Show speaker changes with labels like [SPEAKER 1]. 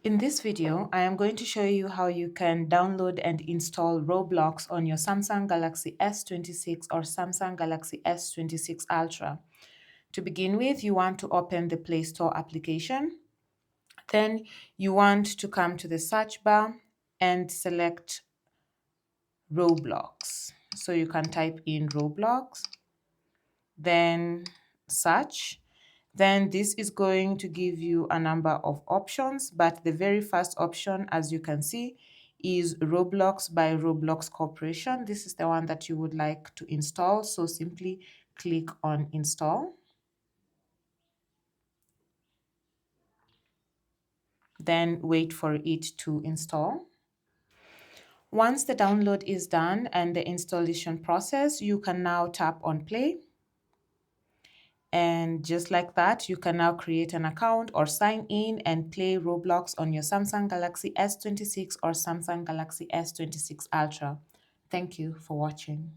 [SPEAKER 1] In this video, I am going to show you how you can download and install Roblox on your Samsung Galaxy S26 or Samsung Galaxy S26 Ultra. To begin with, you want to open the Play Store application. Then you want to come to the search bar and select Roblox. So you can type in Roblox, then search. Then this is going to give you a number of options, but the very first option, as you can see, is Roblox by Roblox Corporation. This is the one that you would like to install, so simply click on install. Then wait for it to install. Once the download is done and the installation process, you can now tap on play. And just like that, you can now create an account or sign in and play Roblox on your Samsung Galaxy S26 or Samsung Galaxy S26 Ultra. Thank you for watching.